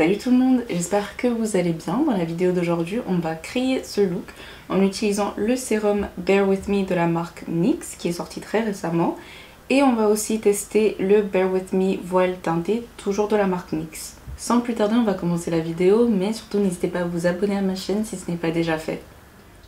Salut tout le monde, j'espère que vous allez bien. Dans la vidéo d'aujourd'hui, on va créer ce look en utilisant le sérum Bare With Me de la marque NYX qui est sorti très récemment. Et on va aussi tester le Bare With Me voile teinté, toujours de la marque NYX. Sans plus tarder, on va commencer la vidéo, mais surtout n'hésitez pas à vous abonner à ma chaîne si ce n'est pas déjà fait.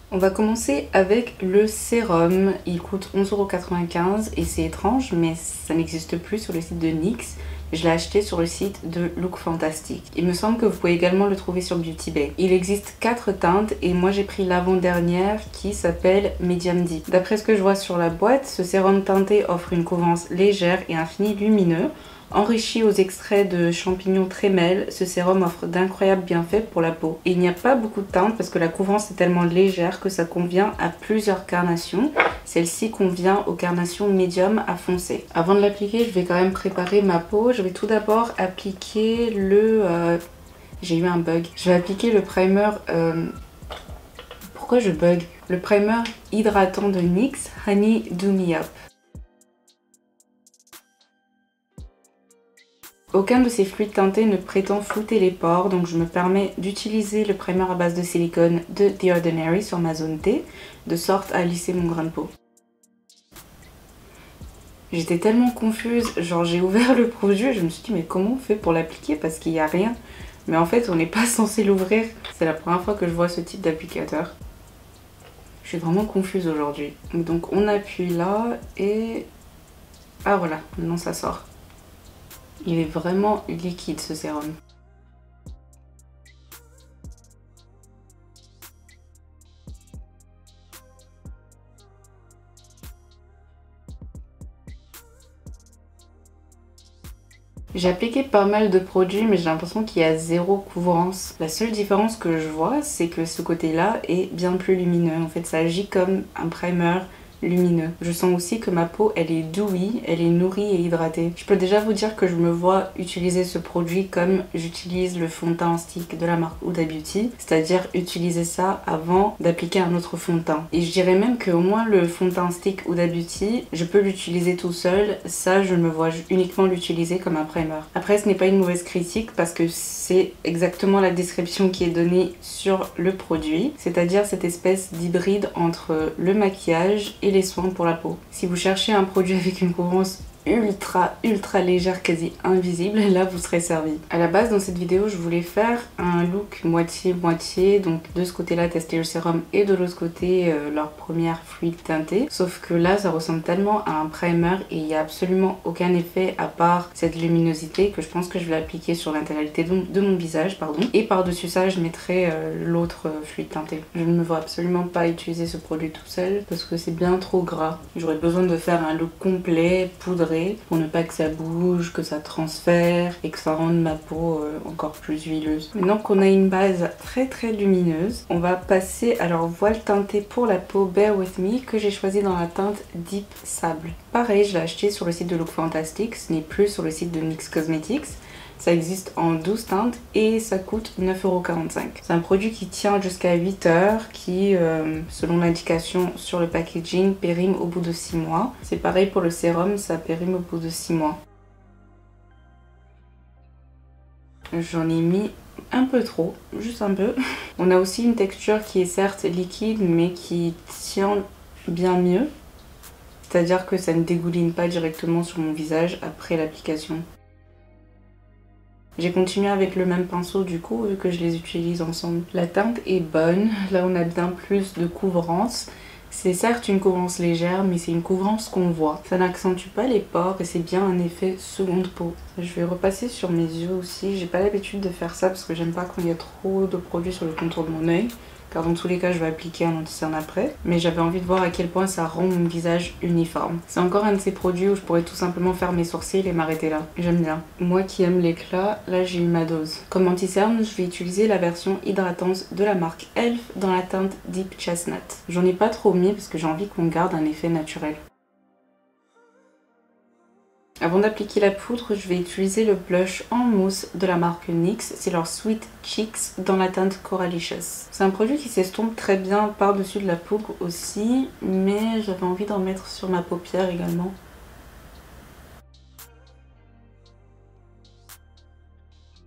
On va commencer avec le sérum, il coûte 11,95 € et c'est étrange mais ça n'existe plus sur le site de NYX. Je l'ai acheté sur le site de Look Fantastic. Il me semble que vous pouvez également le trouver sur Beauty Bay. Il existe 4 teintes et moi j'ai pris l'avant-dernière qui s'appelle Medium Deep. D'après ce que je vois sur la boîte, ce sérum teinté offre une couvrance légère et un fini lumineux. Enrichi aux extraits de champignons trémel, ce sérum offre d'incroyables bienfaits pour la peau. Et il n'y a pas beaucoup de teintes parce que la couvrance est tellement légère que ça convient à plusieurs carnations. Celle-ci convient aux carnations médium à foncé. Avant de l'appliquer, je vais quand même préparer ma peau. Je vais tout d'abord appliquer le... J'ai eu un bug. Je vais appliquer le primer... Pourquoi je bug? Le primer hydratant de NYX, Honey Do Me Up. Aucun de ces fluides teintés ne prétend flouter les pores, donc je me permets d'utiliser le primer à base de silicone de The Ordinary sur ma zone T, de sorte à lisser mon grain de peau. J'étais tellement confuse, genre j'ai ouvert le produit et je me suis dit mais comment on fait pour l'appliquer parce qu'il n'y a rien. Mais en fait on n'est pas censé l'ouvrir, c'est la première fois que je vois ce type d'applicateur. Je suis vraiment confuse aujourd'hui. Donc on appuie là et... Ah voilà, maintenant ça sort. Il est vraiment liquide ce sérum. J'ai appliqué pas mal de produits mais j'ai l'impression qu'il y a zéro couvrance. La seule différence que je vois c'est que ce côté-là est bien plus lumineux. En fait ça agit comme un primer lumineux. Je sens aussi que ma peau elle est dewy, elle est nourrie et hydratée. Je peux déjà vous dire que je me vois utiliser ce produit comme j'utilise le fond de teint en stick de la marque Huda Beauty, c'est-à-dire utiliser ça avant d'appliquer un autre fond de teint. Et je dirais même qu'au moins le fond de teint en stick Huda Beauty, je peux l'utiliser tout seul, ça je me vois uniquement l'utiliser comme un primer. Après ce n'est pas une mauvaise critique parce que c'est exactement la description qui est donnée sur le produit, c'est-à-dire cette espèce d'hybride entre le maquillage et les soins pour la peau. Si vous cherchez un produit avec une couvrance ultra légère, quasi invisible, là vous serez servi. À la base dans cette vidéo je voulais faire un look moitié-moitié, donc de ce côté là tester le sérum et de l'autre côté leur première fluide teintée, sauf que là ça ressemble tellement à un primer et il n'y a absolument aucun effet à part cette luminosité que je pense que je vais l'appliquer sur l'intégralité de mon visage, pardon, et par dessus ça je mettrai l'autre fluide teinté. Je ne me vois absolument pas utiliser ce produit tout seul parce que c'est bien trop gras. J'aurais besoin de faire un look complet, poudré, pour ne pas que ça bouge, que ça transfère et que ça rende ma peau encore plus huileuse. Maintenant qu'on a une base très lumineuse, on va passer à leur voile teinté pour la peau Bare With Me que j'ai choisi dans la teinte Deep Sable. Pareil, je l'ai acheté sur le site de Look Fantastic, ce n'est plus sur le site de NYX Cosmetics. Ça existe en 12 teintes et ça coûte 9,45 €. C'est un produit qui tient jusqu'à 8 heures, qui, selon l'indication sur le packaging, périme au bout de 6 mois. C'est pareil pour le sérum, ça périme au bout de 6 mois. J'en ai mis un peu trop, juste un peu. On a aussi une texture qui est certes liquide, mais qui tient bien mieux. C'est-à-dire que ça ne dégouline pas directement sur mon visage après l'application. J'ai continué avec le même pinceau du coup vu que je les utilise ensemble. La teinte est bonne, là on a bien plus de couvrance. C'est certes une couvrance légère mais c'est une couvrance qu'on voit. Ça n'accentue pas les pores et c'est bien un effet seconde peau. Je vais repasser sur mes yeux aussi, j'ai pas l'habitude de faire ça parce que j'aime pas quand il y a trop de produits sur le contour de mon œil. Car dans tous les cas je vais appliquer un anti-cerne après, mais j'avais envie de voir à quel point ça rend mon visage uniforme. C'est encore un de ces produits où je pourrais tout simplement faire mes sourcils et m'arrêter là. J'aime bien. Moi qui aime l'éclat, là j'ai eu ma dose. Comme anti-cerne, je vais utiliser la version hydratante de la marque Elf dans la teinte Deep Chestnut. J'en ai pas trop mis parce que j'ai envie qu'on garde un effet naturel. Avant d'appliquer la poudre, je vais utiliser le blush en mousse de la marque NYX. C'est leur Sweet Cheeks dans la teinte Coralicious. C'est un produit qui s'estompe très bien par-dessus de la poudre aussi, mais j'avais envie d'en mettre sur ma paupière également.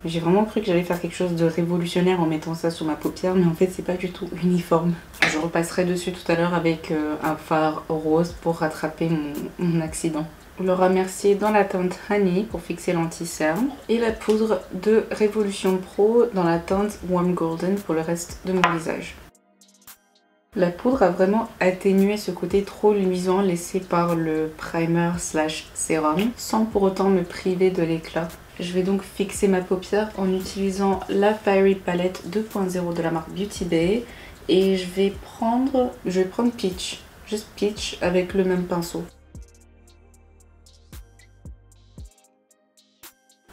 J'ai vraiment cru que j'allais faire quelque chose de révolutionnaire en mettant ça sur ma paupière, mais en fait c'est pas du tout uniforme. Je repasserai dessus tout à l'heure avec un fard rose pour rattraper mon accident. Laura Mercier dans la teinte Honey pour fixer l'anti-cerne et la poudre de Révolution Pro dans la teinte Warm Golden pour le reste de mon visage. La poudre a vraiment atténué ce côté trop luisant laissé par le primer slash sérum sans pour autant me priver de l'éclat. Je vais donc fixer ma paupière en utilisant la Fiery Palette 2.0 de la marque Beauty Bay et je vais prendre Peach, juste Peach avec le même pinceau.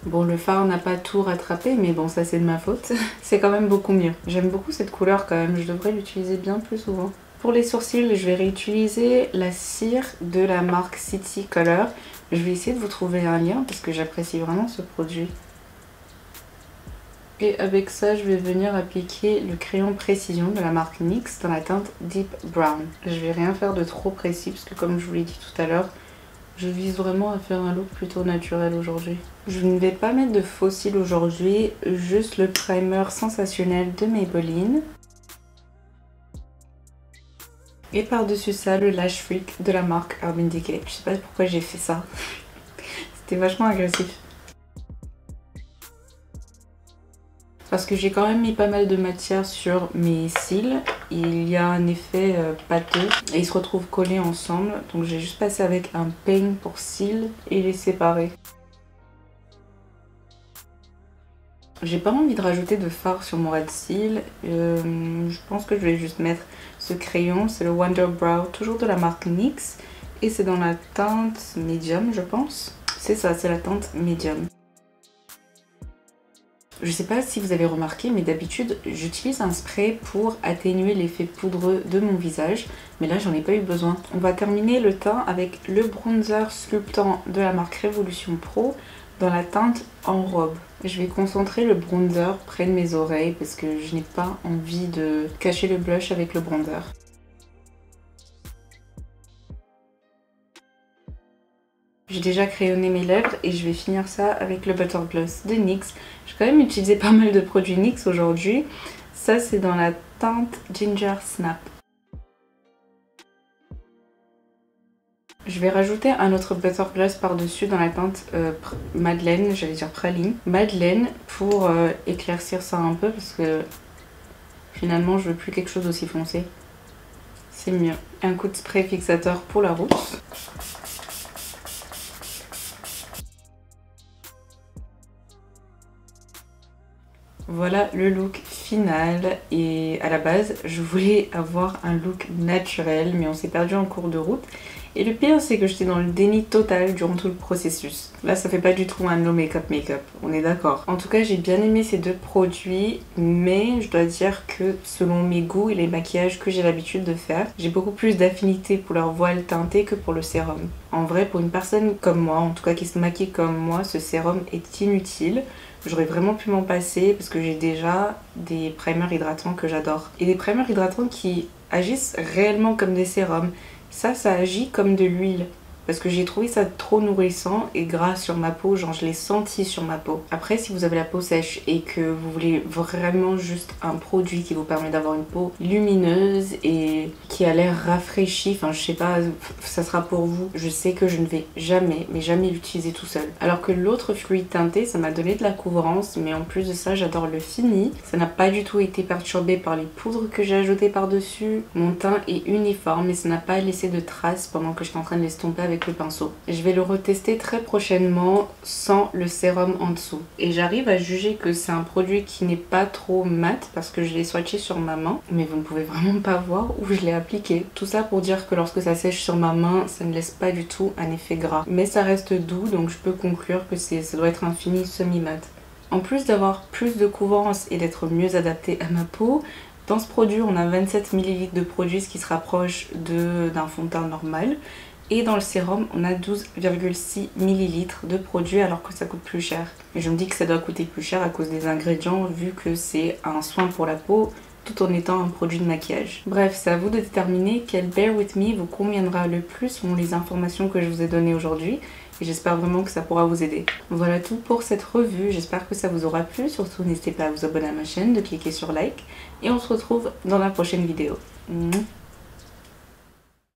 Bon, le fard n'a pas tout rattrapé, mais bon, ça c'est de ma faute. C'est quand même beaucoup mieux. J'aime beaucoup cette couleur quand même, je devrais l'utiliser bien plus souvent. Pour les sourcils, je vais réutiliser la cire de la marque City Color. Je vais essayer de vous trouver un lien parce que j'apprécie vraiment ce produit. Et avec ça, je vais venir appliquer le crayon Précision de la marque NYX dans la teinte Deep Brown. Je vais rien faire de trop précis parce que comme je vous l'ai dit tout à l'heure, je vise vraiment à faire un look plutôt naturel aujourd'hui. Je ne vais pas mettre de faux cils aujourd'hui, juste le primer sensationnel de Maybelline. Et par-dessus ça, le Lash Freak de la marque Urban Decay. Je sais pas pourquoi j'ai fait ça. C'était vachement agressif. Parce que j'ai quand même mis pas mal de matière sur mes cils. Il y a un effet pâteux et ils se retrouvent collés ensemble. Donc j'ai juste passé avec un peigne pour cils et les séparer. J'ai pas envie de rajouter de fard sur mon ras de cils. Je pense que je vais juste mettre ce crayon. C'est le Wonder Brow, toujours de la marque NYX. Et c'est dans la teinte médium, je pense. C'est ça, c'est la teinte médium. Je sais pas si vous avez remarqué, mais d'habitude j'utilise un spray pour atténuer l'effet poudreux de mon visage, mais là j'en ai pas eu besoin. On va terminer le teint avec le bronzer sculptant de la marque Révolution Pro dans la teinte En Robe. Je vais concentrer le bronzer près de mes oreilles parce que je n'ai pas envie de cacher le blush avec le bronzer. J'ai déjà crayonné mes lèvres et je vais finir ça avec le Butter Gloss de NYX. J'ai quand même utilisé pas mal de produits NYX aujourd'hui. Ça c'est dans la teinte Ginger Snap. Je vais rajouter un autre Butter Gloss par-dessus dans la teinte Madeleine, j'allais dire Praline. Madeleine pour éclaircir ça un peu parce que finalement je veux plus quelque chose d'aussi foncé. C'est mieux. Un coup de spray fixateur pour la rousse. Voilà le look final et à la base je voulais avoir un look naturel mais on s'est perdu en cours de route et le pire c'est que j'étais dans le déni total durant tout le processus. Là ça fait pas du tout un no make-up make-up, on est d'accord. En tout cas j'ai bien aimé ces deux produits mais je dois dire que selon mes goûts et les maquillages que j'ai l'habitude de faire, j'ai beaucoup plus d'affinité pour leur voile teintée que pour le sérum. En vrai pour une personne comme moi, en tout cas qui se maquille comme moi, ce sérum est inutile. J'aurais vraiment pu m'en passer parce que j'ai déjà des primers hydratants que j'adore. Et des primers hydratants qui agissent réellement comme des sérums. Ça agit comme de l'huile. Parce que j'ai trouvé ça trop nourrissant et gras sur ma peau, genre je l'ai senti sur ma peau. Après si vous avez la peau sèche et que vous voulez vraiment juste un produit qui vous permet d'avoir une peau lumineuse et qui a l'air rafraîchie, enfin je sais pas, ça sera pour vous. Je sais que je ne vais jamais, mais jamais l'utiliser tout seul. Alors que l'autre fluide teinté, ça m'a donné de la couvrance, mais en plus de ça j'adore le fini. Ça n'a pas du tout été perturbé par les poudres que j'ai ajoutées par-dessus. Mon teint est uniforme et ça n'a pas laissé de traces pendant que j'étais en train de l'estomper avec le pinceau. Je vais le retester très prochainement sans le sérum en dessous. Et j'arrive à juger que c'est un produit qui n'est pas trop mat parce que je l'ai swatché sur ma main. Mais vous ne pouvez vraiment pas voir où je l'ai appliqué. Tout ça pour dire que lorsque ça sèche sur ma main, ça ne laisse pas du tout un effet gras. Mais ça reste doux donc je peux conclure que ça doit être un fini semi-mat. En plus d'avoir plus de couvrance et d'être mieux adapté à ma peau, dans ce produit on a 27 ml de produit, ce qui se rapproche d'un fond de teint normal. Et dans le sérum, on a 12,6 ml de produit alors que ça coûte plus cher. Et je me dis que ça doit coûter plus cher à cause des ingrédients vu que c'est un soin pour la peau tout en étant un produit de maquillage. Bref, c'est à vous de déterminer quel Bear With Me vous conviendra le plus selon les informations que je vous ai données aujourd'hui. et j'espère vraiment que ça pourra vous aider. Voilà tout pour cette revue, j'espère que ça vous aura plu. Surtout n'hésitez pas à vous abonner à ma chaîne, de cliquer sur like et on se retrouve dans la prochaine vidéo.